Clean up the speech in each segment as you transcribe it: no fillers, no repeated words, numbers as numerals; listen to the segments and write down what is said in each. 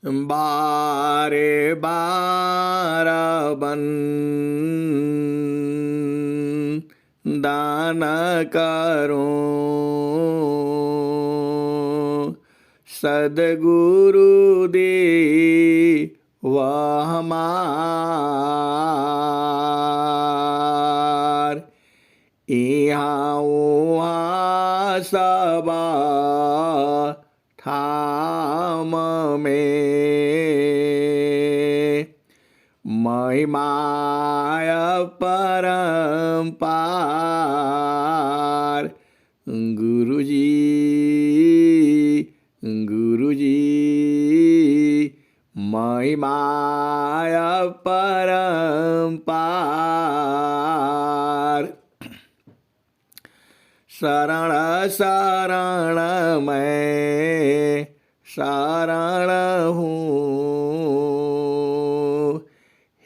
बारे बार बन दान करो सदगुरु दे वह हमार यहाँ वहाँ सबा ठाम में महिमाय परम्पार गुरुजी गुरुजी महिमाय परम्पार शरण शरण मैं शरण हूँ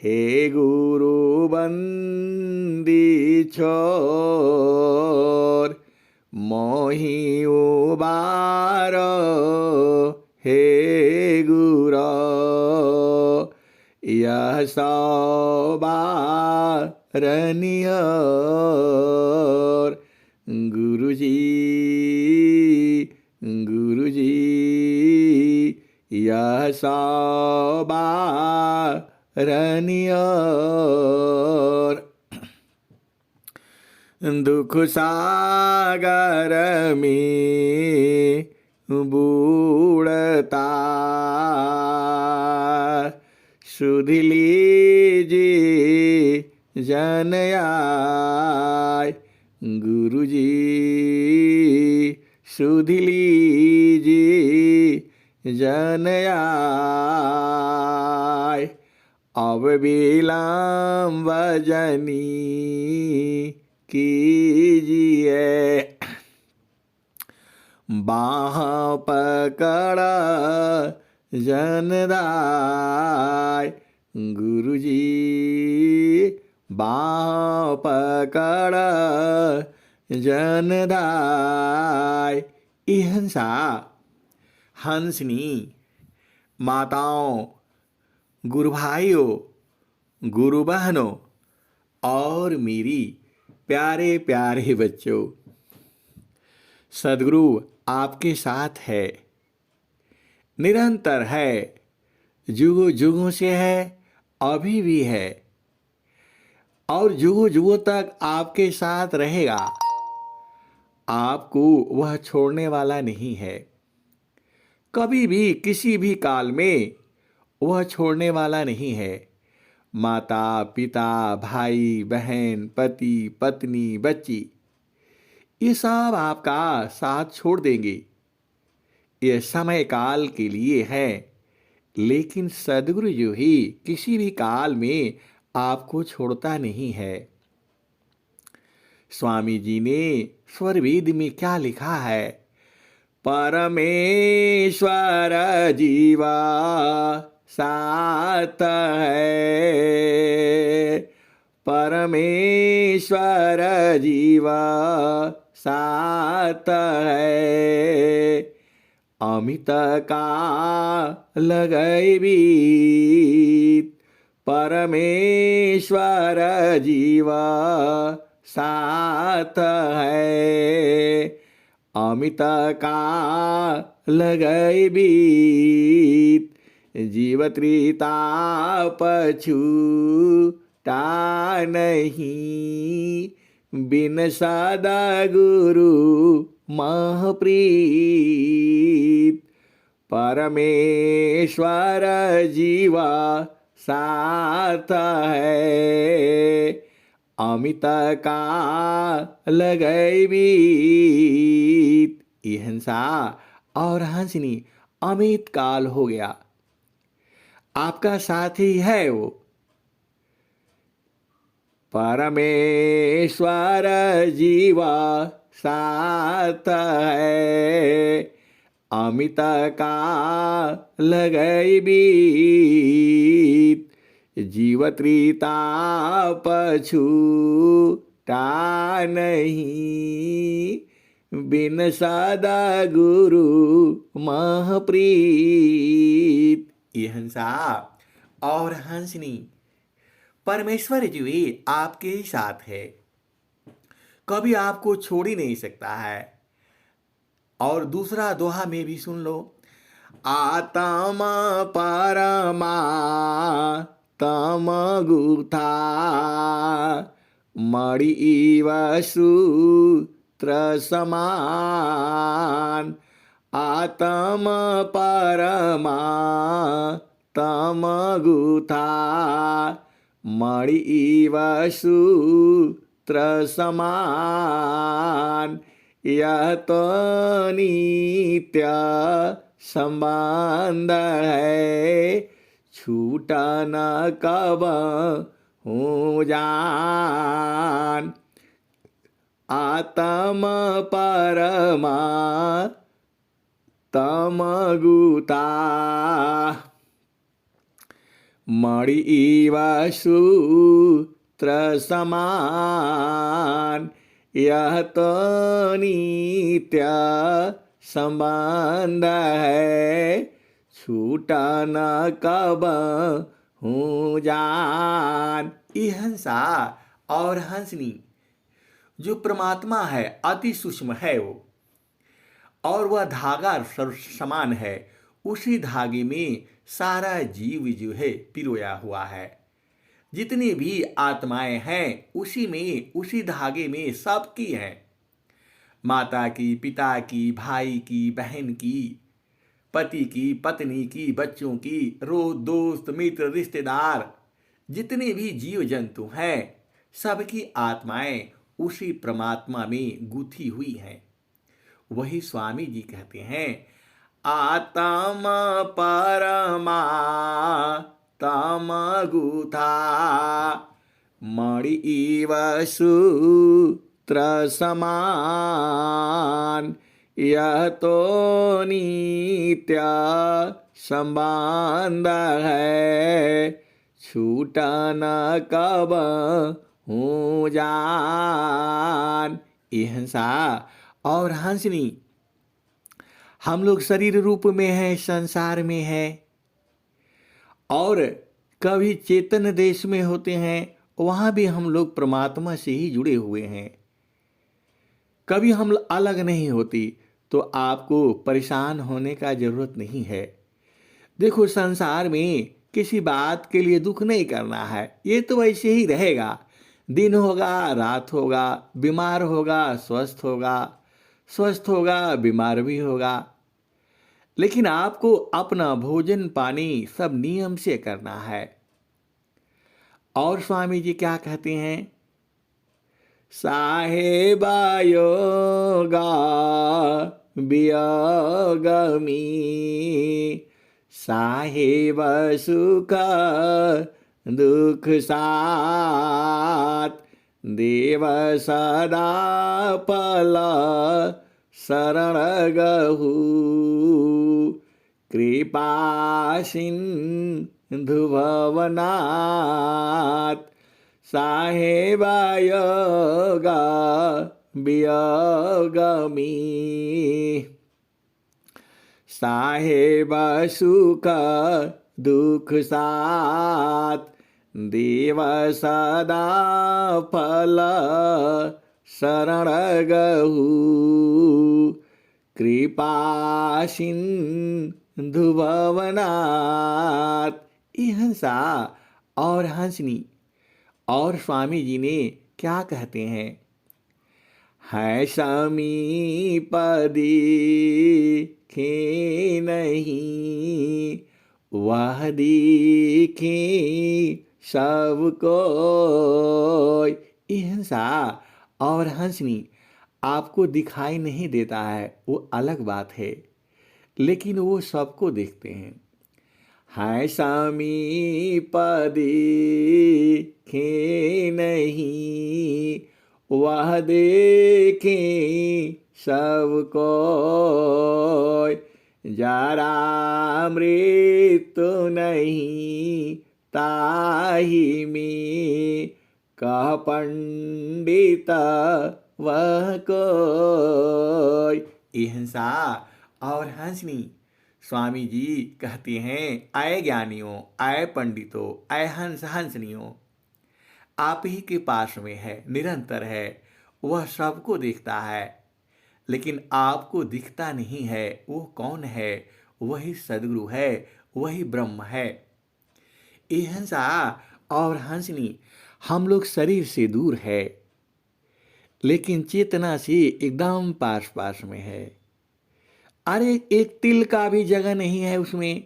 हे गुरु बंदी छोर मोहि उबारो हे गुरु यह सवारनियर गुरुजी गुरुजी यह सवारनियर दुख सागर में बूढ़ता सुध लीजिए जनयाय गुरुजी सुध लीजिए जनयाय अब विलम्ब जनी कीजिए बाह पकड़ जनदाय गुरुजी बाह पकड़ जनदाय हंसा हंसनी माताओं गुरु भाइयों गुरु बहनों और मेरी प्यारे प्यारे बच्चों सद्गुरु आपके साथ है निरंतर है जुगों जुगों से है अभी भी है और जुगों जुगों तक आपके साथ रहेगा आपको वह छोड़ने वाला नहीं है कभी भी किसी भी काल में वह छोड़ने वाला नहीं है माता पिता भाई बहन पति पत्नी बच्ची ये सब आपका साथ छोड़ देंगे यह समय काल के लिए है लेकिन सद्गुरु जो ही किसी भी काल में आपको छोड़ता नहीं है स्वामी जी ने स्वरवेद में क्या लिखा है परमेश्वर जीवा साथ है परमेश्वर जीवा साथ है अमित काल गए बीत परमेश्वर जीवा साथ है अमित काल गए बीत जीव त्रिताप छूटा नहीं बिन सदा गुरु महप्रीत परमेश्वर जीवा साथ है अमित काल गए बीत ये हंसा और हंसनी अमित काल हो गया आपका साथी है वो परमेश्वर जीवा साथ है अमित काल गए बीत जीव त्रिताप छूटा नहीं बिन सदा गुरु महप्रीत ये हंसा और हंसनी। परमेश्वर जी आपके ही साथ है, कभी आपको छोड़ ही नहीं सकता है। और दूसरा दोहा में भी सुन लो। आत्मा परमा तम गुथा मणि सूत्र समान। आत्म परमा तम गुथा मणि सूत्र समान। यह तो नित्य संबंध है, छूटा न कब हो जान। आत्म परमा तम गुता मणि सूत्र समान। यह तो नित्य संबंध है, छूटा न कब हो जान। ये हंसा और हंसनी जो परमात्मा है अति सूक्ष्म है वो, और वह धागा समान है। उसी धागे में सारा जीव जो है पिरोया हुआ है। जितनी भी आत्माएं हैं उसी में, उसी धागे में सबकी हैं। माता की, पिता की, भाई की, बहन की, पति की, पत्नी की, बच्चों की, दोस्त, मित्र, रिश्तेदार, जितने भी जीव जंतु हैं सबकी आत्माएं उसी परमात्मा में गुथी हुई हैं। वही स्वामी जी कहते हैं, आत्म परमा तम गुथा मणि सूत्र समान। यह तो नित्य संबंध है, छूटा न कब हो जान। ये हंसा और हंसनी। हम लोग शरीर रूप में हैं, संसार में हैं, और कभी चेतन देश में होते हैं, वहाँ भी हम लोग परमात्मा से ही जुड़े हुए हैं। कभी हम अलग नहीं होती, तो आपको परेशान होने का जरूरत नहीं है। देखो, संसार में किसी बात के लिए दुख नहीं करना है, ये तो वैसे ही रहेगा। दिन होगा, रात होगा, बीमार होगा, स्वस्थ होगा, स्वस्थ होगा, बीमार भी होगा। लेकिन आपको अपना भोजन पानी सब नियम से करना है। और स्वामी जी क्या कहते हैं, साहेबा योगा वियोगमी साहेब सुख दुख साथ। देव सदा पल शरण गहु कृपा सिंधु भवनाथ। साहेब योगा वियोगमी साहेब सुख दुख साथ। देव सदा फल शरण गहु कृपा सिंधु भवनाथ। ये हंसा और हंसनी। और स्वामी जी ने क्या कहते हैं, है समीप दिखे नहीं, वह दिखे सबको। ये हंसा और हंसनी आपको दिखाई नहीं देता है, वो अलग बात है, लेकिन वो सबको देखते हैं। है समीप दिखे नहीं, वह देखे सबको। जरा मृत्यु नहीं ताहि में, कह पंडित वह कोई। ये हंसा और हंसनी स्वामी जी कहते हैं, आए ज्ञानियों, आए पंडितों, आए हंस हंसनियों, आप ही के पास में है, निरंतर है, वह सबको देखता है, लेकिन आपको दिखता नहीं है। वो कौन है? वही सदगुरु है, वही ब्रह्म है। ये हंसा और हंसनी, हम लोग शरीर से दूर है, लेकिन चेतना से एकदम पास पास में है। अरे एक तिल का भी जगह नहीं है उसमें।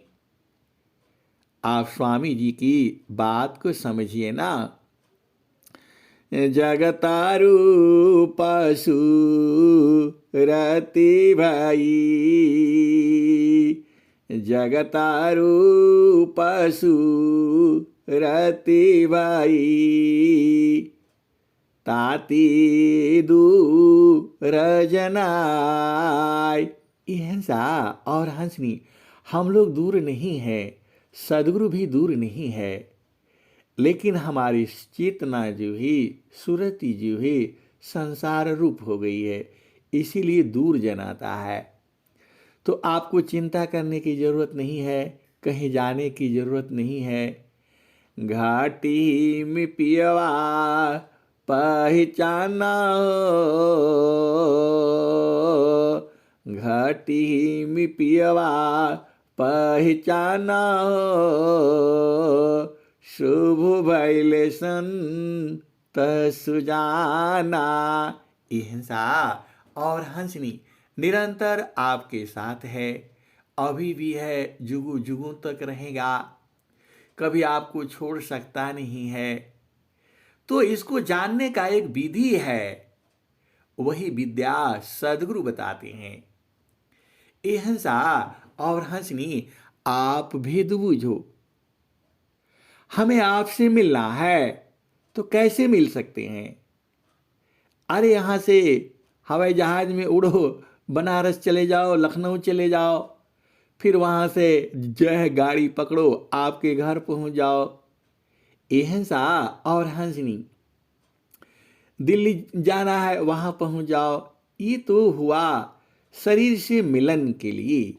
आप स्वामी जी की बात को समझिए ना। जगतारू पशु रति भाई, जगतारू पशु रति भाई, ताती दूर जनाय। ये हंसा और हंसनी, हम लोग दूर नहीं हैं, सदगुरु भी दूर नहीं है, लेकिन हमारी चेतना जो है, सुरति जो है, संसार रूप हो गई है, इसीलिए दूर जनाता है। तो आपको चिंता करने की जरूरत नहीं है, कहीं जाने की जरूरत नहीं है। घाटी में पियवा पहचाना हो, घाटी में पियवा पहचाना हो, शुभ भैले संत सुजाना। हिंसा और हंसनी निरंतर आपके साथ है, अभी भी है, जुगू जुगू तक रहेगा, कभी आपको छोड़ सकता नहीं है। तो इसको जानने का एक विधि है, वही विद्या सदगुरु बताते हैं। ये हंसा और हंसनी, आप भेद बूझो। हमें आपसे मिलना है तो कैसे मिल सकते हैं? अरे यहां से हवाई जहाज में उड़ो, बनारस चले जाओ, लखनऊ चले जाओ, फिर वहां से जो है गाड़ी पकड़ो, आपके घर पहुंच जाओ। ये हंसा और हंसनी, दिल्ली जाना है वहां पहुंच जाओ। ये तो हुआ शरीर से मिलन के लिए।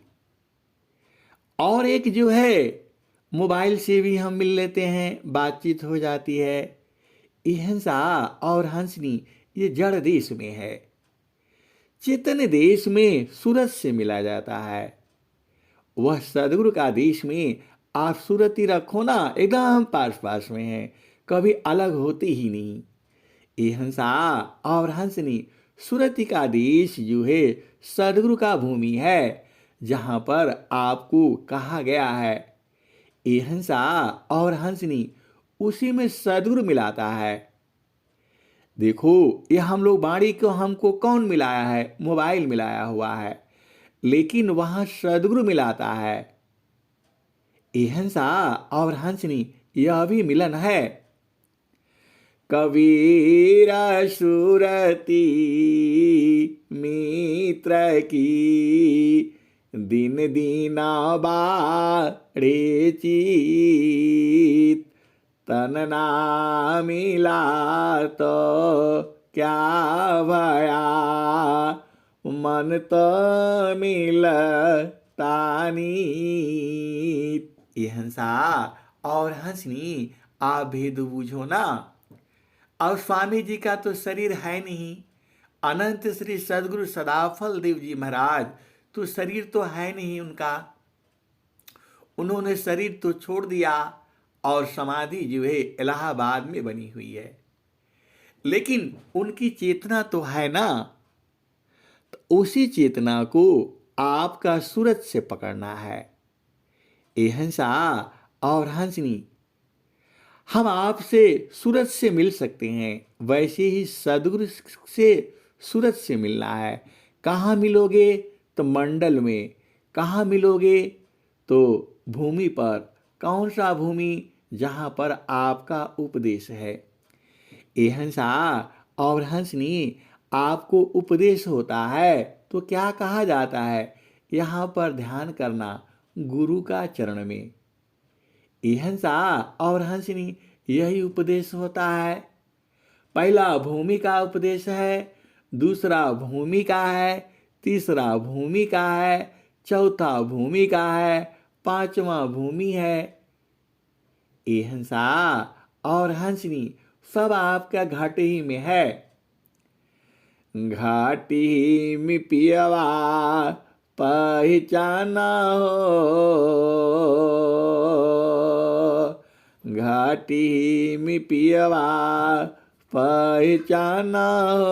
और एक जो है, मोबाइल से भी हम मिल लेते हैं, बातचीत हो जाती है। ये हंसा और हंसनी, ये जड़ देश में है। चेतन देश में सूरज से मिला जाता है। वह सदगुरु का देश में आप सूरत ही रखो ना, एकदम पास पास में है, कभी अलग होते ही नहीं। ये हंसा और हंसनी, सूरत का देश जो है सदगुरु का भूमि है, जहां पर आपको कहा गया है। ये हंसा और हंसनी, उसी में सदगुरु मिलाता है। देखो, ये हम लोग बाणी को हमको कौन मिलाया है? मोबाइल मिलाया हुआ है, लेकिन वहां सदगुरु मिलाता है। ये हंसा और हंसनी, यह भी मिलन है। कबीरा सुरती मित्र की, दिन दीना बाड़े चीत, तन ना मिला तो क्या भया, मन तो मिलता नीत। ये हंसा और हंसनी, आप भेद बूझो ना। और स्वामी जी का तो शरीर है नहीं, अनंत श्री सदगुरु सदाफल देव जी महाराज, तो शरीर तो है नहीं उनका, उन्होंने शरीर तो छोड़ दिया और समाधि जो है इलाहाबाद में बनी हुई है, लेकिन उनकी चेतना तो है ना। तो उसी चेतना को आपका सूरज से पकड़ना है। ये हंसा और हंसनी, हम आपसे सूरज से मिल सकते हैं, वैसे ही सदगुरु से सूरज से मिलना है। कहाँ मिलोगे? तो मंडल में। कहाँ मिलोगे? तो भूमि पर। कौन सा भूमि? जहाँ पर आपका उपदेश है। ये हंसा और हंसनी, आपको उपदेश होता है तो क्या कहा जाता है? यहाँ पर ध्यान करना गुरु का चरण में। ये हंसा और हंसनी, यही उपदेश होता है। पहला भूमि का उपदेश है, दूसरा भूमि का है, तीसरा भूमि का है, चौथा भूमि का है, पांचवा भूमि है। ये हंसा और हंसनी सब आपका घाटे ही में है। घाटी में पियवा पहचाना हो, घाटी में पियवा पहचाना हो।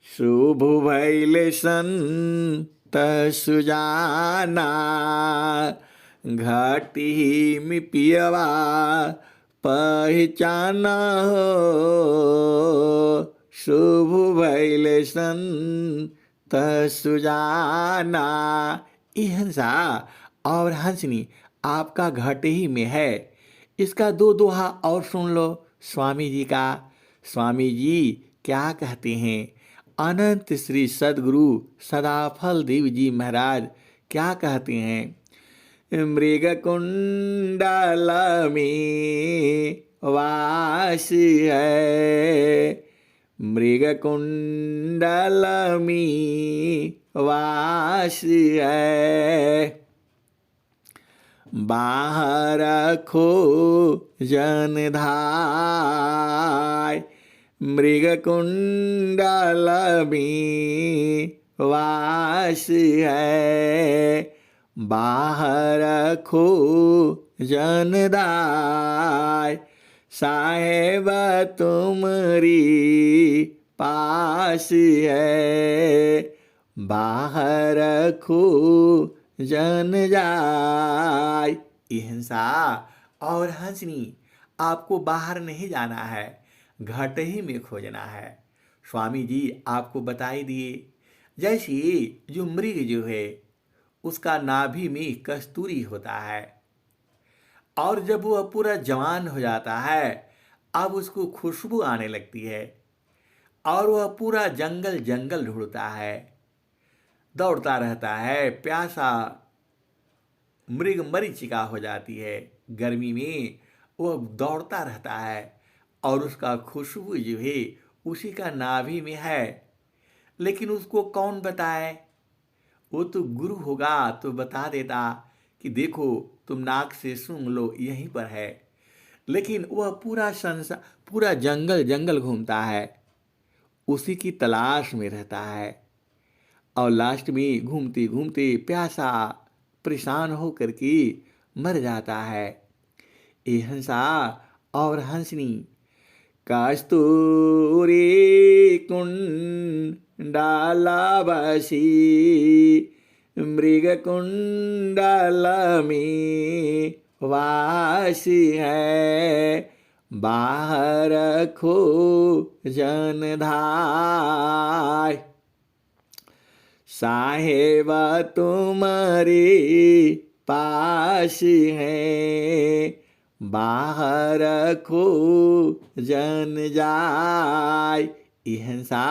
शुभ भैले संत सुजाना, घाटी में पियवा पहचाना हो। शुभ भैले संत सुजाना। ये हंसा और हंसनी आपका घाटे ही में है। इसका दो दोहा और सुन लो स्वामी जी का। स्वामी जी क्या कहते हैं? अनंत श्री सदगुरु सदाफल देव जी महाराज क्या कहते हैं? मृग कुंडल में वास है, मृग कुंडल में वास है। बाहर खो जन धाय, मृग कुंडल में वास है। बाहर खो जन दाय, साहेब तुमरी पास है। बाहर खो जन जाय। ये हंसा और हंसनी आपको बाहर नहीं जाना है, घट ही में खोजना है। स्वामी जी आपको बताई दिए। जैसे जो मृग जो है उसका नाभि में कस्तूरी होता है, और जब वह पूरा जवान हो जाता है अब उसको खुशबू आने लगती है, और वह पूरा जंगल जंगल ढूंढता है, दौड़ता रहता है। प्यासा मृग मरीचिका हो जाती है। गर्मी में वह दौड़ता रहता है और उसका खुशबू जो है उसी का नाभि में है। लेकिन उसको कौन बताए? वो तो गुरु होगा तो बता देता कि देखो तुम नाक से सूंघ लो, यहीं पर है। लेकिन वह पूरा संसार, पूरा जंगल जंगल घूमता है, उसी की तलाश में रहता है, और लास्ट में घूमते घूमते प्यासा परेशान होकर के मर जाता है। ये हंसा और हंसनी कस्तूरी कुंडला बसी, मृग कुंडल में वास है। बाहर खो जन धाय, साहेब तुम्हारे पास है। बाहर खो जन जाय। ये हंसा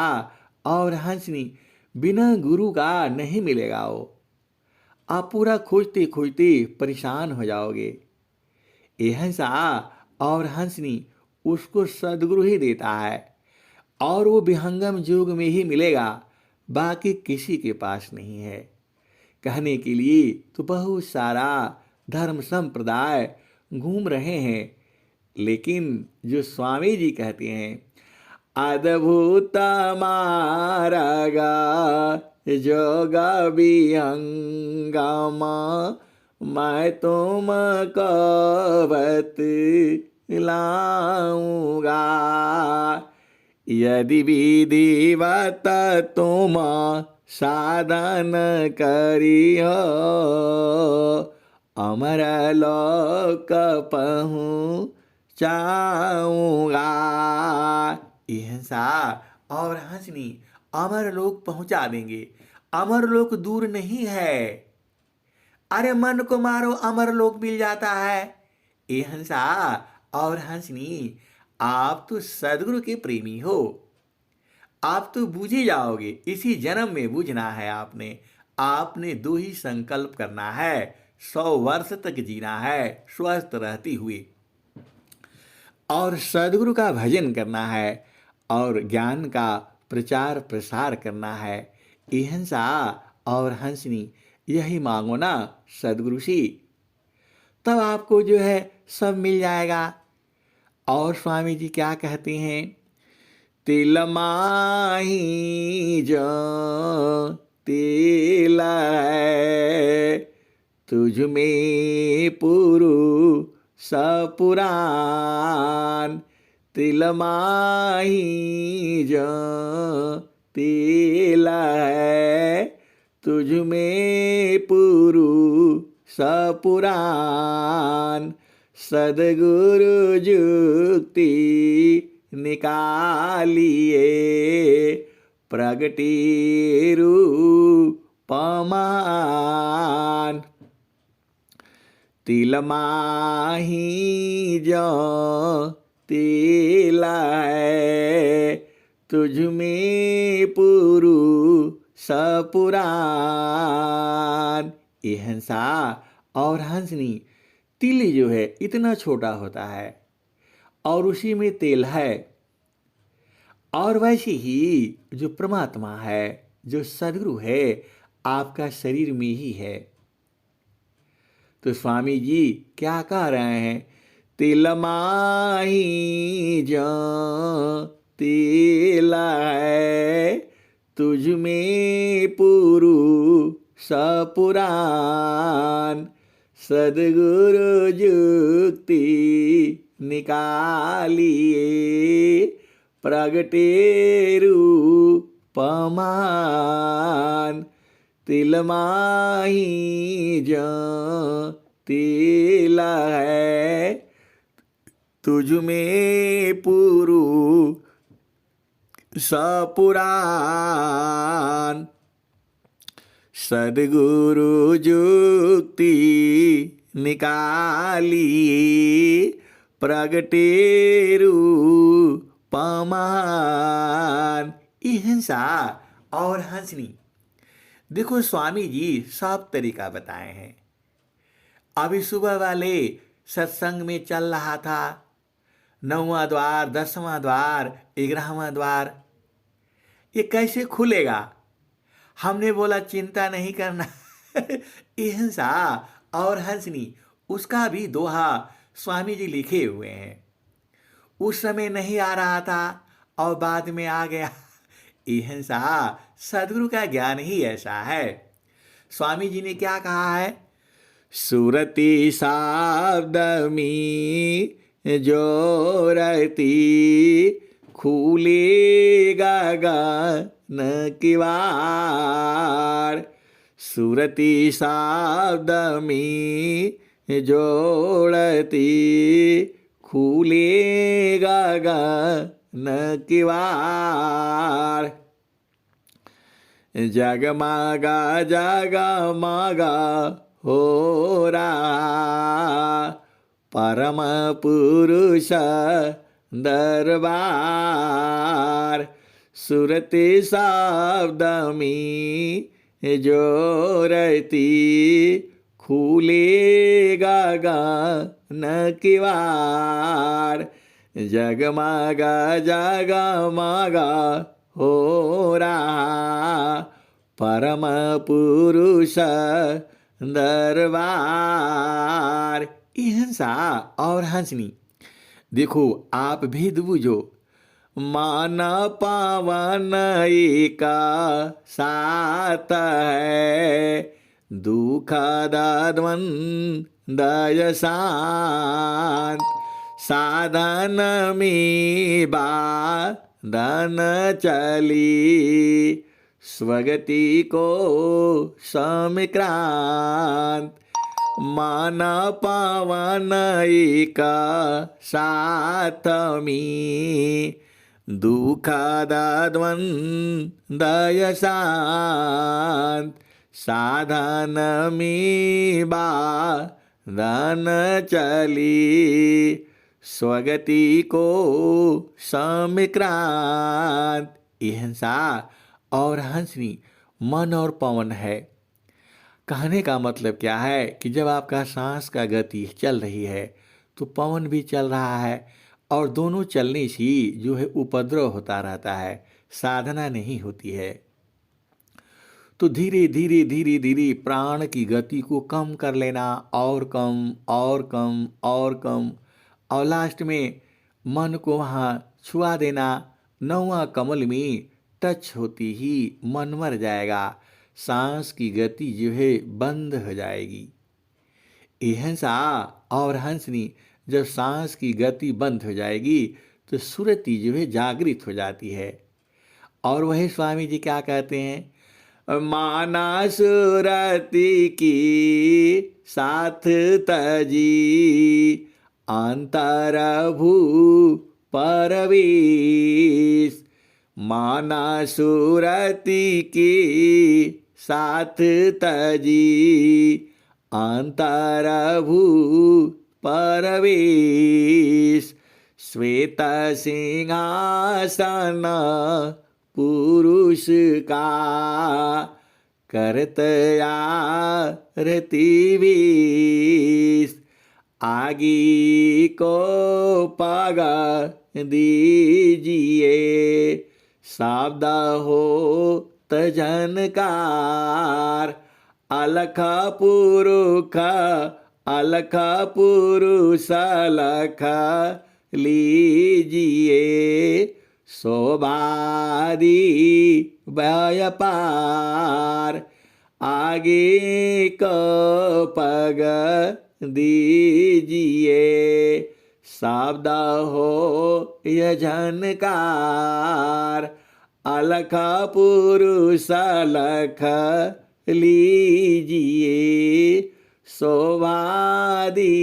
और हंसनी बिना गुरु का नहीं मिलेगा। वो आप पूरा खोजते खोजते परेशान हो जाओगे। ये हंसा और हंसनी उसको सदगुरु ही देता है, और वो विहंगम युग में ही मिलेगा, बाकी किसी के पास नहीं है। कहने के लिए तो बहुत सारा धर्म संप्रदाय घूम रहे हैं, लेकिन जो स्वामी जी कहते हैं अद्भुत मार्गा जोग विहंगम, मैं तुम कवत लाऊंगा। यदि विधिवत तुम साधन करियो, अमर लोक पहुँचाऊंगा। ये हंसा और हंसनी अमर लोक पहुंचा देंगे। अमर लोक दूर नहीं है। अरे मन को मारो अमर लोक मिल जाता है। ये हंसा और हंसनी आप तो सदगुरु के प्रेमी हो, आप तो बूझ ही जाओगे। इसी जन्म में बूझना है आपने। आपने दो ही संकल्प करना है, 100 वर्ष तक जीना है स्वस्थ रहती हुई, और सदगुरु का भजन करना है, और ज्ञान का प्रचार प्रसार करना है। अहिंसा और हंसनी यही मांगो ना सदगुरु जी, तब आपको जो है सब मिल जाएगा। और स्वामी जी क्या कहते हैं, तिल माही जो तिल है, तुझ में पुरु सपुरान। तिल माही जो तिल है, तुझ में पुरु सपुरान। सदगुरु जुक्ति निकालिए, प्रगति रूपमान। तिल माही जो तिल है, तुझ में पुरु सपुरान। अहिंसा और हंसनी, तिल जो है इतना छोटा होता है और उसी में तेल है। और वैसे ही जो परमात्मा है, जो सदगुरु है, आपका शरीर में ही है। तो स्वामी जी क्या कह रहे हैं, तिल माही जो तिल है, तुझ में पुरु सपुरान। सदगुरु जुक्ति निकालिए, प्रगटे रूपमान। तिल माही जो तिल है, तुझ में पुरु सपुरान। सदगुरु जुक्ति निकालिए, प्रगटे रूपमान। अहिंसा और हंसनी, देखो स्वामी जी सब तरीका बताए हैं। अभी सुबह वाले सत्संग में चल रहा था, 9वां द्वार, 10वां द्वार, 11वां द्वार, ये कैसे खुलेगा। हमने बोला चिंता नहीं करना अहिंसा और हंसनी, उसका भी दोहा स्वामी जी लिखे हुए हैं। उस समय नहीं आ रहा था और बाद में आ गया। अहिंसा सदगुरु का ज्ञान ही ऐसा है। स्वामी जी ने क्या कहा है, सुरति शब्द में जोरती, खुलेगा गगन किवाड़। सुरति शब्द में जोड़ती, खुलेगा गगन किवाड़। जगमगा जगमगा हो रहा, परम पुरुष दरबार। सुरति शब्द में जोरती, खुलेगा गगन किवाड़। जगमगा जगमगा हो रहा, परम पुरुष दरबार। अहिंसा और हंसनी, देखो आप भेद बुझो। मान पावन का साथ है, दुख द्वंद्व शांत। साधन में बाधन चली, स्वगति को समिक्रांत। मान पावन का साथ में, दुख द्वंद्व शांत। साधन में बाधन चली, स्वगति को समिक्रांत। अहिंसा और हंसनी मन और पवन है। कहने का मतलब क्या है कि जब आपका सांस का गति चल रही है तो पवन भी चल रहा है, और दोनों चलने से जो है उपद्रव होता रहता है, साधना नहीं होती है। तो धीरे धीरे धीरे धीरे प्राण की गति को कम कर लेना, और कम और कम और कम, और लास्ट में मन को वहाँ छुआ देना। नौवां कमल में टच होती ही मन मर जाएगा, सांस की गति जो है बंद हो जाएगी। ये हंसा और हंसनी, जब सांस की गति बंद हो जाएगी तो सुरती जो है जागृत हो जाती है। और वही स्वामी जी क्या कहते हैं, माना सुरती की साथ तजी, अंतर भू परवेश। माना सुरती की साथ तजी, अंतर भू परवेश। श्वेत सिंहासन पुरुष का, करतया रति विष। आगे को पग दीजिए, शब्द हो तजनकार। अलख पुरुष अलख पुरुष अलख लीजिए, शोभादि व्यापार। आगे को पग दीजिए, शब्द हो यजनकार। अलख पुरुष अलख लीजिए, शोभादि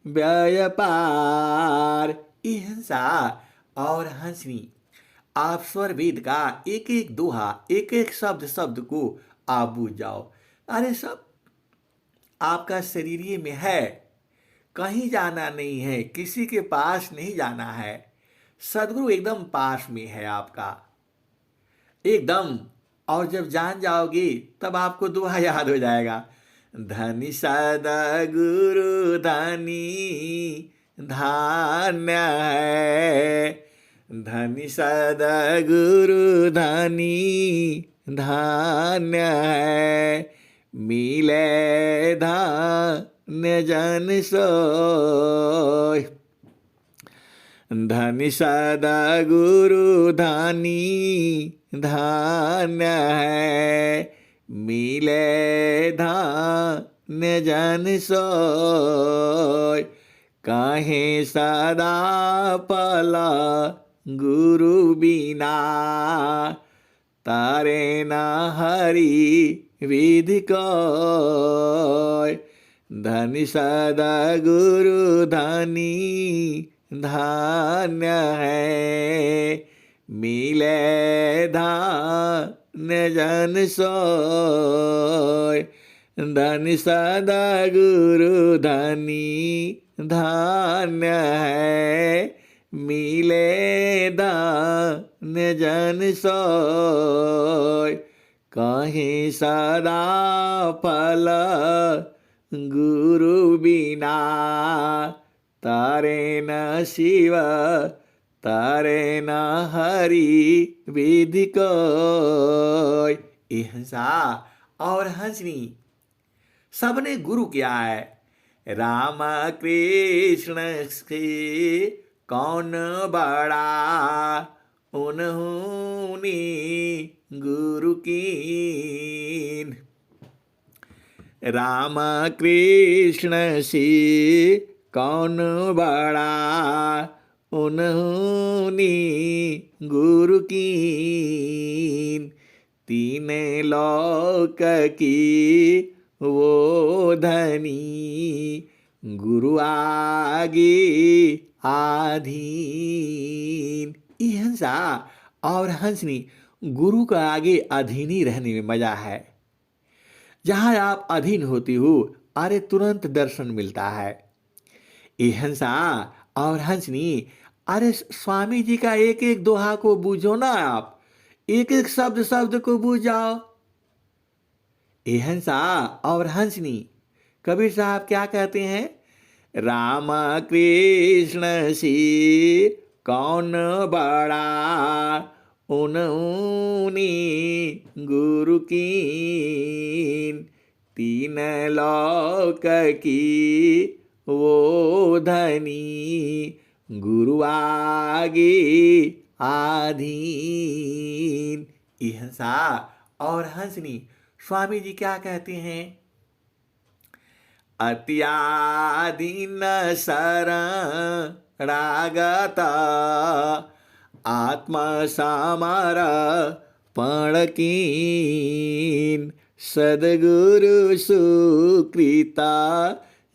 व्यापार। हिंसा और हंसनी, आप स्वर वेद का एक एक दोहा, एक एक शब्द शब्द को आप बूझ जाओ। अरे सब आपका शरीर में है, कहीं जाना नहीं है, किसी के पास नहीं जाना है। सदगुरु एकदम पास में है आपका, एकदम। और जब जान जाओगे तब आपको दुआ याद हो जाएगा। धनी सदगुरु धनी धान्य है, धनी सदगुरु धनी धान्य है। मिले धान्य जन सोय, धनी सदगुरु धनी धान्य है। मिले धान्य जन सोय, कहे सदा पला गुरु बिना। तारे न हरि विधि कोय, धनी सदगुरु धनी धान्य है। मिले धान्य जन सोय, धनी सदगुरु धनी धान्य है। मिले धान्य जन सोय, कहीं सदा फल गुरु बिना। तारे न शिव तारे न हरि विधि कोय। हिंसा और हंसनी, सबने गुरु किया है। राम कृष्ण से कौन बड़ा, उन्होंने गुरु कीन। राम कृष्ण से कौन बड़ा, उन्होंने गुरु कीन। तीन लोक की वो धनी, गुरु आगे आधीन। हिंसा और हंसनी, गुरु का आगे अधीनी रहने में मजा है। जहां आप अधीन होती हो, अरे तुरंत दर्शन मिलता है। हिंसा और हंसनी, अरे स्वामी जी का एक एक दोहा को बूझो ना आप, एक एक शब्द शब्द को बूझ जाओ। हिंसा और हंसनी, कबीर साहब क्या कहते हैं, राम कृष्ण से कौन बड़ा, उनऊनी गुरु कीन, तीन लोक की वो धनी, गुरु आगे आधीन। यह हंसा और हंसनी स्वामी जी क्या कहते हैं? अत्याधीन शरणागत आत्मा समर्पण कीन, सद्गुरु सुकृता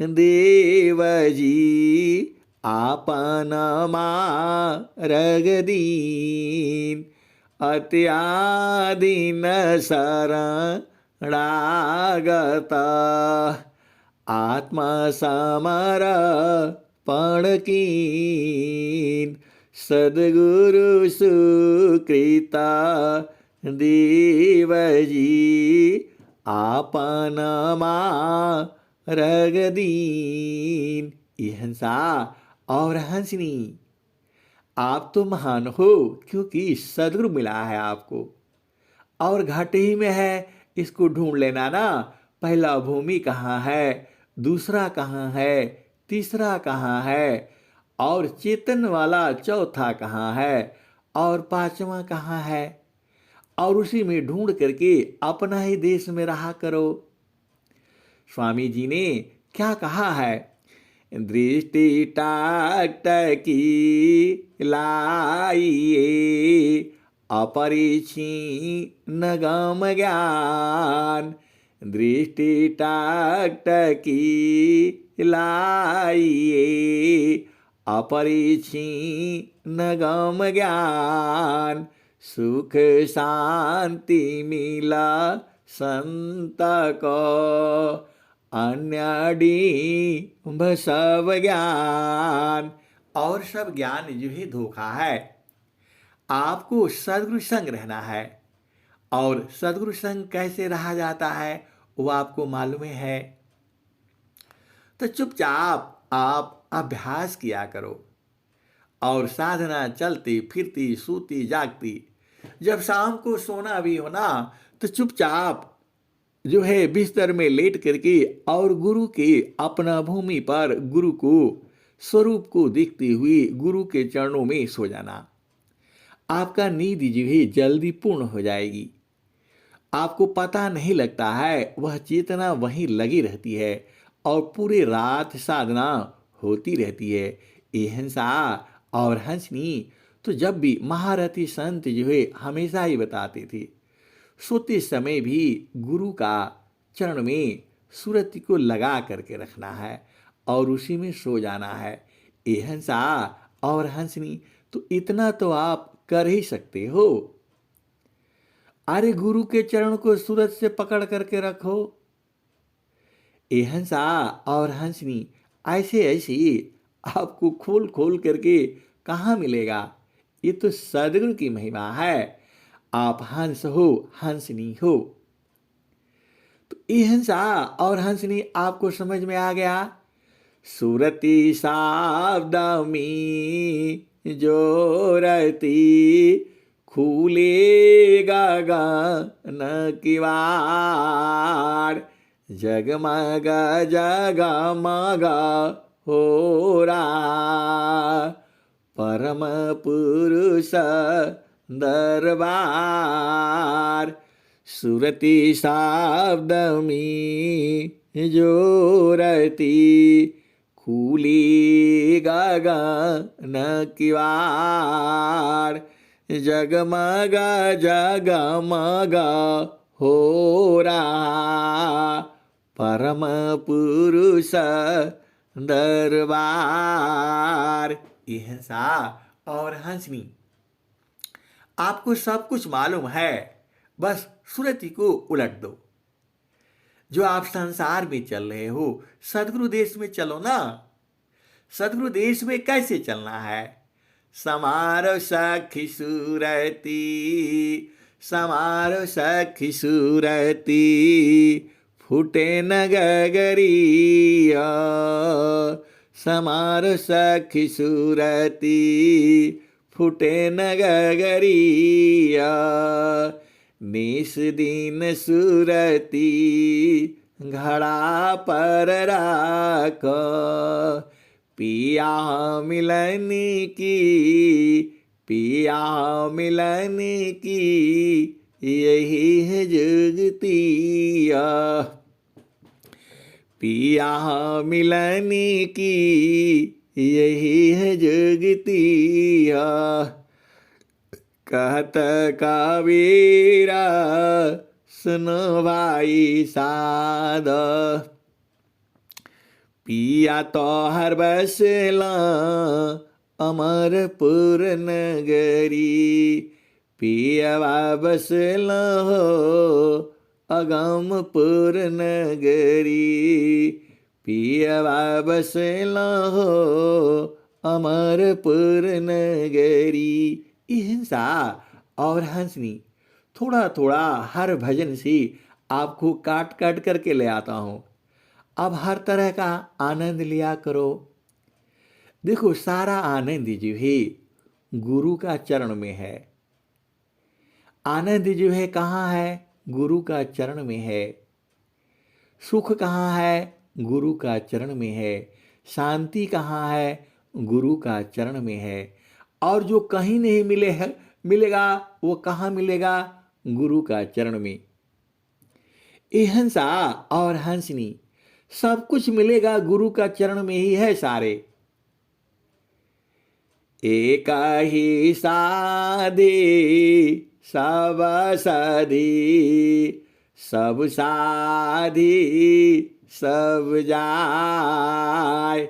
देव जी आपन मार्ग दीन। अत्याधीन शरणागत आत्मा समर्पण कीन, सद्गुरु सुकृता देव जी आपन मार्ग दीन। यह हंसा और हंसनी आप तो महान हो क्योंकि सद्गुरु मिला है आपको, और घाटे ही में है, इसको ढूंढ लेना ना। पहला भूमि कहाँ है, दूसरा कहाँ है, तीसरा कहाँ है, और चेतन वाला चौथा कहाँ है, और पांचवा कहाँ है, और उसी में ढूंढ करके अपना ही देश में रहा करो। स्वामी जी ने क्या कहा है? दृष्टि टाकटकी लाइए, अपरिछीन्न गम ज्ञान। दृष्टि टाकटकी लाइए, अपरिछीन्न गम ज्ञान। सुख शांति मिला संत को, अन्यडिंब सब ज्ञान। और सब ज्ञान जो है धोखा है। आपको सद्गुरु संग रहना है, और सद्गुरु संग कैसे रहा जाता है वो आपको मालूम है। तो चुपचाप आप अभ्यास किया करो, और साधना चलती फिरती सूती जागती। जब शाम को सोना भी हो ना, तो चुपचाप जो है बिस्तर में लेट करके और गुरु के अपना भूमि पर गुरु को स्वरूप को देखते हुए गुरु के चरणों में सो जाना। आपका नींद जो है जल्दी पूर्ण हो जाएगी। आपको पता नहीं लगता है, वह चेतना वहीं लगी रहती है और पूरी रात साधना होती रहती है। ये हंसा और हंसनी तो जब भी महारथी संत जो है हमेशा ही बताते थे, सोते समय भी गुरु का चरण में सूरत को लगा करके रखना है और उसी में सो जाना है। ये हंसा और हंसनी तो इतना तो आप कर ही सकते हो। अरे गुरु के चरण को सूरत से पकड़ करके रखो। ये हंसा और हंसनी ऐसे ऐसे आपको खोल खोल करके कहाँ मिलेगा? ये तो सद्गुरु की महिमा है। आप हंस हो, हंसनी हो। तो ये हंसा और हंसनी आपको समझ में आ गया। सूरती शाब्द में जोरती खुलेगा गगन किवाड़। जगमग जगमग हो रहा परम पुरुष दरबार। सुरती शब्द में जोरती खुली गगन किवाड़। जगमग जगमग हो रहा परम पुरुष दरबार। ये हंसा और हंसनी आपको सब कुछ मालूम है, बस सुरती को उलट दो। जो आप संसार में चल रहे हो, सदगुरु देश में चलो ना। सदगुरु देश में कैसे चलना है? समारो सखी सुरती, समारो सखी सुरती, फूटे न गगरिया। समारो सखी सुरती, फूटे न गगरिया, निस दिन सुरती घड़ा पर राख, पिया मिलन की, पिया मिलन की, यही है जुगतिया, पिया मिलन की, यही है जुगतिया। कहत कबीरा सुनो भाई साध, पिया तो हर बसला अमरपुर नगरी, पियवा बसला हो अगमपुर नगरी, पियवा बसला हो अमरपुर नगरी। हिंसा और हंसनी थोड़ा थोड़ा हर भजन से आपको काट काट करके ले आता हूँ। अब हर तरह का आनंद लिया करो। देखो सारा आनंद जो है गुरु का चरण में है। आनंद जो है कहाँ है? गुरु का चरण में है। सुख कहाँ है? गुरु का चरण में है। शांति कहाँ है? गुरु का चरण में है। और जो कहीं नहीं मिलेगा वो कहाँ मिलेगा? गुरु का चरण में। ये हंसा और हंसनी सब कुछ मिलेगा गुरु का चरण में ही है सारे। एक ही साधे सब साधी, सब साधी सब जाय,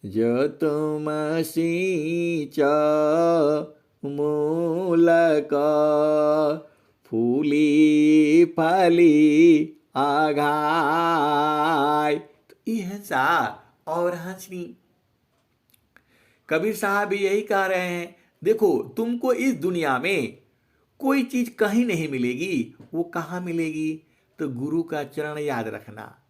जो तुम सींच मूलक फूली फली आघाय। तो ये हंसा और हंसनी कबीर साहब भी यही कह रहे हैं। देखो तुमको इस दुनिया में कोई चीज कहीं नहीं मिलेगी, वो कहाँ मिलेगी? तो गुरु का चरण याद रखना।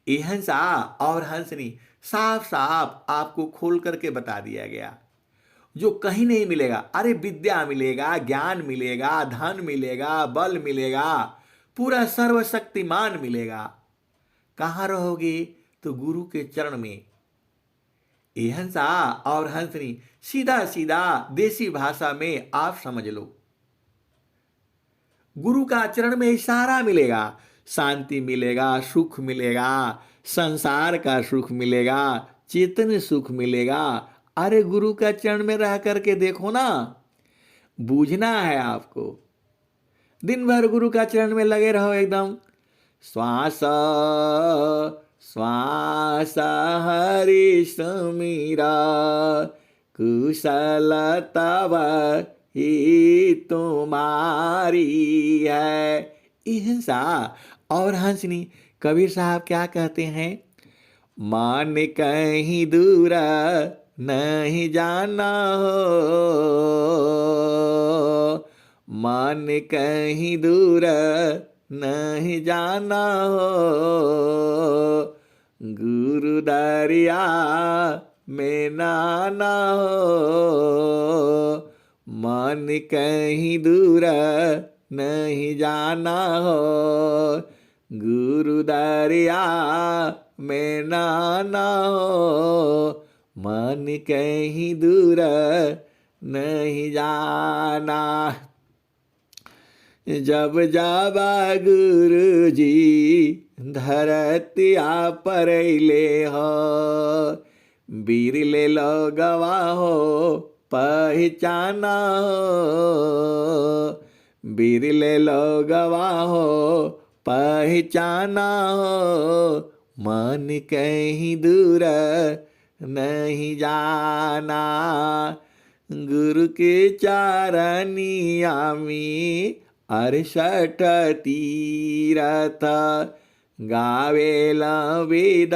ये हंसा और हंसनी साफ साफ आपको खोल करके बता दिया गया। जो कहीं नहीं मिलेगा, अरे विद्या मिलेगा, ज्ञान मिलेगा, धन मिलेगा, बल मिलेगा, पूरा सर्वशक्तिमान मिलेगा। कहाँ रहोगे? तो गुरु के चरण में। ये हंसा और हंसनी सीधा सीधा देसी भाषा में आप समझ लो। गुरु का चरण में इशारा मिलेगा, शांति मिलेगा, सुख मिलेगा, संसार का सुख मिलेगा, चेतन सुख मिलेगा। अरे गुरु का चरण में रह करके देखो ना, बूझना है आपको। दिन भर गुरु का चरण में लगे रहो एकदम। श्वास श्वास हरि समीरा, कुशल तब ही तुम्हारी है। हिंसा और हंसनी कबीर साहब क्या कहते हैं? मान कहीं दूर नहीं जाना हो, मान कहीं दूर नहीं जाना हो, गुरु दरिया में नाना हो, मान कहीं दूर नहीं जाना हो, गुरु दरिया में नाना हो, मन कहीं दूर नहीं जाना। जब जाबा गुरु जी धरतिया पर ले हो, बिरले लगवा हो पहचाना हो, बिरले लगवा हो पहचाना हो, मन कहीं दूर नहीं जाना। गुरु के चारनिया में 68 तीरथ, गावेला वेद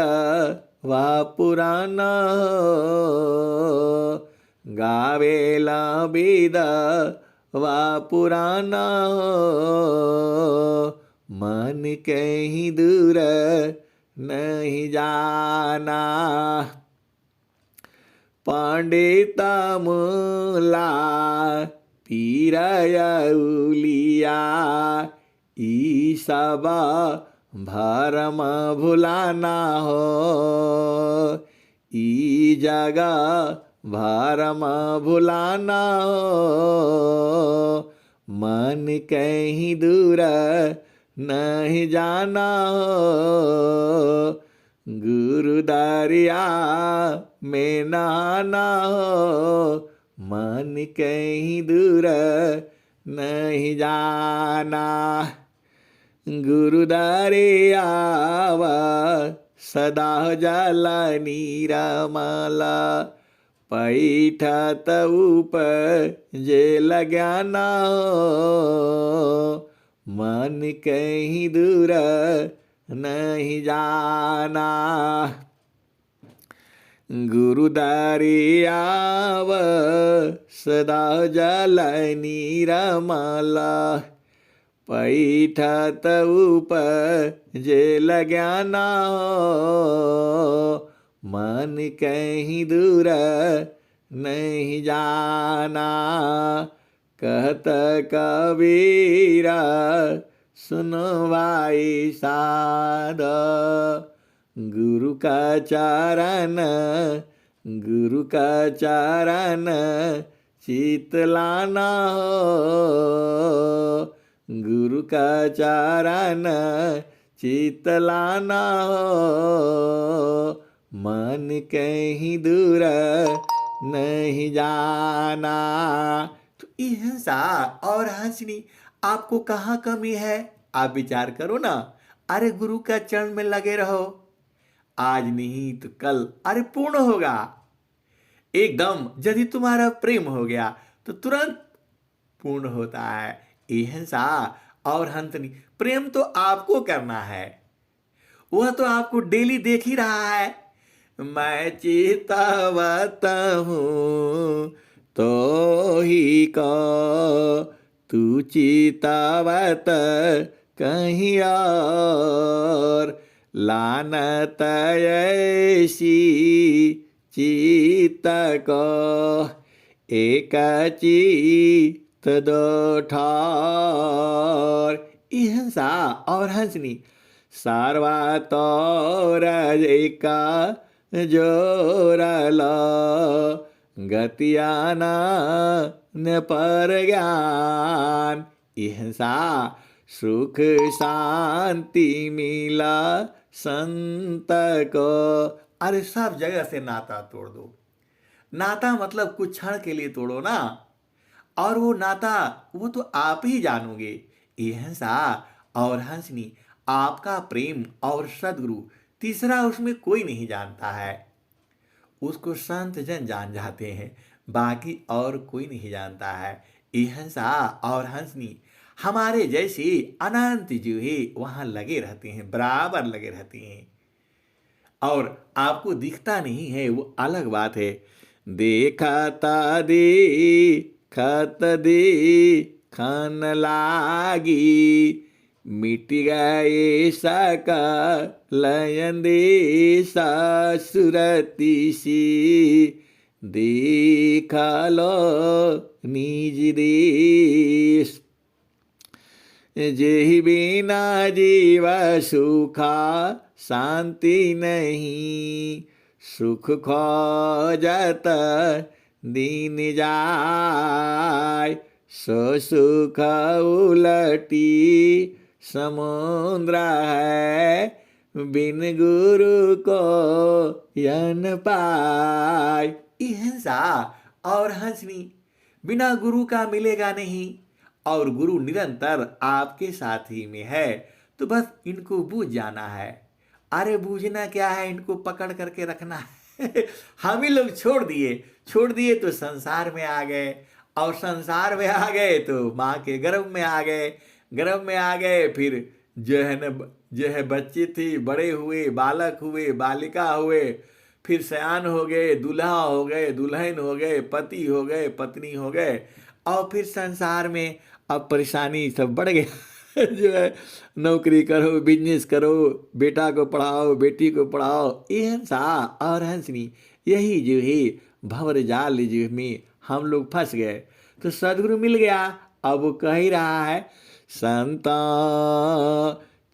वा पुराण हो, गावेला वेद वा पुराण हो, मन कहीं दूर नहीं जाना। पंडिता मुला पीरया उलिया ई सब भरम भुलाना हो ई जगह भरम भुलाना हो मन कहीं दूर नहीं जाना हो गुरु दरिया में नहाना हो मन कहीं दूर नहीं जाना गुरु दरियाव सदा जल नीरमला पैठत उपजे ज्ञाना हो मन कहीं दूर नहीं जाना गुरु दरियाव सदा जल नीरमला पैठत उपजे ज्ञाना हो मन कहीं दूर नहीं जाना कहत कबीरा सुनो भाई साध गुरु का चरण चित लाना हो गुरु का चरण चित लाना हो मन कहीं दूर नहीं जाना। तो हिंसा और हंसनी आपको कहाँ कमी है? आप विचार करो ना। अरे गुरु का चरण में लगे रहो, आज नहीं तो कल अरे पूर्ण होगा। एकदम यदि तुम्हारा प्रेम हो गया तो तुरंत पूर्ण होता है। हिंसा और हंसनी प्रेम तो आपको करना है, वह तो आपको डेली देख ही रहा है। मैं चितावत हूँ तो ही को तू चितावत कहीं और लानत ऐसी चित्त को एक चित्त दो ठार। हिंसा और हंसनी सर्वतोर एका जोरल गतियाना न पर ज्ञान। हिंसा सुख शांति मिला संत को। अरे सब जगह से नाता तोड़ दो। नाता मतलब कुछ क्षण के लिए तोड़ो ना, और वो नाता वो तो आप ही जानोगे। हिंसा और हंसनी आपका प्रेम और सदगुरु, तीसरा उसमें कोई नहीं जानता है। उसको संत जन जान जाते हैं, बाकी और कोई नहीं जानता है। हिंसा और हंसनी हमारे जैसे अनंत जीव ही वहां लगे रहते हैं, बराबर लगे रहते हैं, और आपको दिखता नहीं है वो अलग बात है। देखता देखत देखन लागी मिट गए सकल देश सुरति सी देख लो निज देश। जेहि बिना जीव सुखा शांति नहीं सुख खोजत दीन जाय सो सुख उलटी समुद्र है बिन गुरु को यन पाय। हिंसा और हंसनी बिना गुरु का मिलेगा नहीं, और गुरु निरंतर आपके साथ ही में है, तो बस इनको बूझ जाना है। अरे बूझना क्या है, इनको पकड़ करके रखना है। हम ही लोग छोड़ दिए तो संसार में आ गए, और संसार में आ गए तो माँ के गर्भ में आ गए, गर्भ में आ गए फिर जो है बच्चे थे, बड़े हुए, बालक हुए, बालिका हुए, फिर सयान हो गए, दूल्हा हो गए, दुल्हन हो गए, पति हो गए, पत्नी हो गए, और फिर संसार में अब परेशानी सब बढ़ गया। जो है नौकरी करो, बिजनेस करो, बेटा को पढ़ाओ, बेटी को पढ़ाओ। हिंसा और हंसनी यही जो है भंवर जाल में हम लोग फंस गए। तो सदगुरु मिल गया। अब वो कह ही रहा है, संता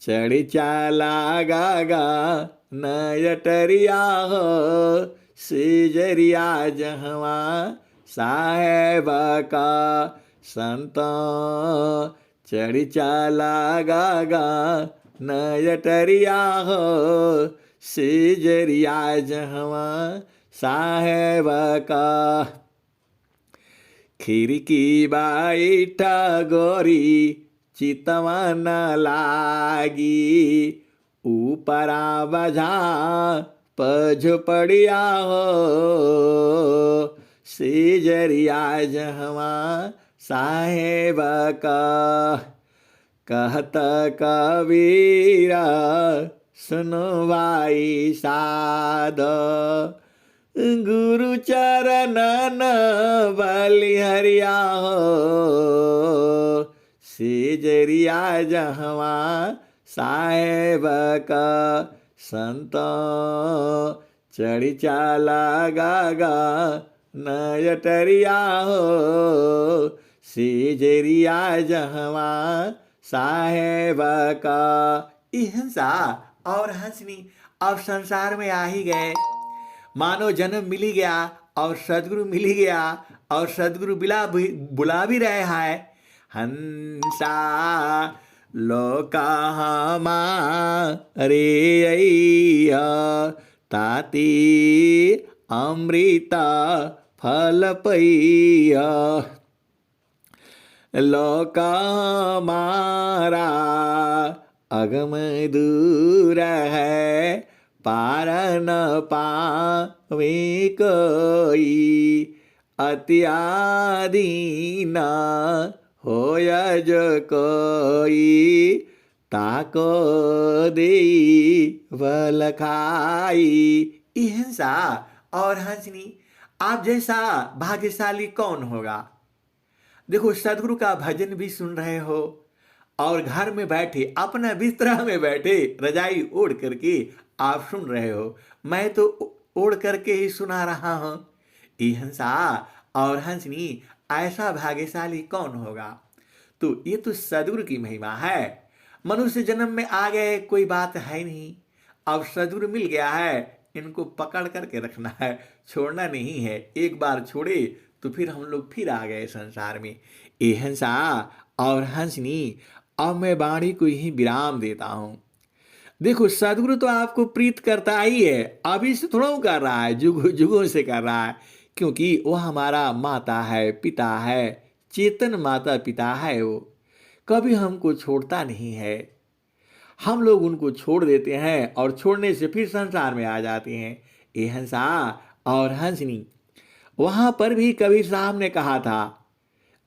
चढ़ चाला गागा नयटरिया हो, सेजरिया जहवा साहेब का। संता चढ़ चाला गागा नयटरिया हो, सेजरिया जहवा साहेब का। खिड़की बैठा गोरी चितवा न लागी, ऊपरा बजा पझपड़िया हो, सेजरिया जहवा साहेब का। कहत कबीरा सुनो भाई साध, गुरु चरणन बलिहरिया हो, सेजरिया जहवा साहेब का। संत चढ़ी चाला गागा नयटरिया हो, सेजरिया जहवा साहेब का। हंसा और हंसनी अब संसार में आ ही गए। मानव जन्म मिल ही गया और सदगुरु मिल ही गया और सदगुरु बुला भी रहे हैं। हंसा लोका हमारे अइया, ताती अमृता फल पैया। लोका हमारा अगम दूर है, पार न पावे कोई। अत्यादीन होय जो कोई, ताको देई बल खाई। हंसा और हंसनी आप जैसा भाग्यशाली कौन होगा। देखो सदगुरु का भजन भी सुन रहे हो और घर में बैठे अपना बिस्तरा में बैठे रजाई ओढ़ करके आप सुन रहे हो। मैं तो ओढ़ करके ही सुना रहा हूँ। हंसा और हंसनी ऐसा भाग्यशाली कौन होगा। तो ये तो सदगुरु की महिमा है। मनुष्य जन्म में आ गए कोई बात है नहीं, अब सदगुरु मिल गया है, इनको पकड़ करके रखना है, छोड़ना नहीं है। एक बार छोड़े तो फिर हम लोग फिर आ गए संसार में। हंसा और हंसनी अब मैं वाणी को ही विराम देता हूँ। देखो सदगुरु तो आपको प्रीत करता ही है, अभी से थोड़ा वो कर रहा है, जुगों जुगों से कर रहा है, क्योंकि वो हमारा माता है, पिता है, चेतन माता पिता है। वो कभी हमको छोड़ता नहीं है। हम लोग उनको छोड़ देते हैं और छोड़ने से फिर संसार में आ जाते हैं। ये हंसा और हंसनी वहां पर भी कबीर साहब ने कहा था,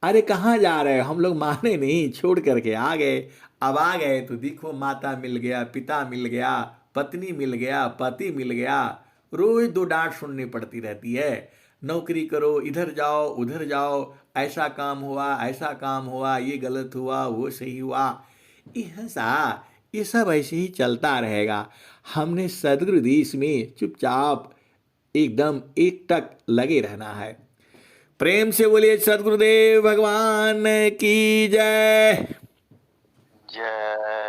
अरे कहाँ जा रहे हो, हम लोग माने नहीं, छोड़ करके आ गए। अब आ गए तो देखो माता मिल गया, पिता मिल गया, पत्नी मिल गया, पति मिल गया, रोज दो डांट सुननी पड़ती रहती है। नौकरी करो, इधर जाओ उधर जाओ, ऐसा काम हुआ ऐसा काम हुआ, ये गलत हुआ वो सही हुआ। ये सब ऐसे ही चलता रहेगा। हमने सदगुरु देश में चुपचाप एकदम एकटक लगे रहना है। प्रेम से बोलिए सदगुरुदेव भगवान की जय। जय।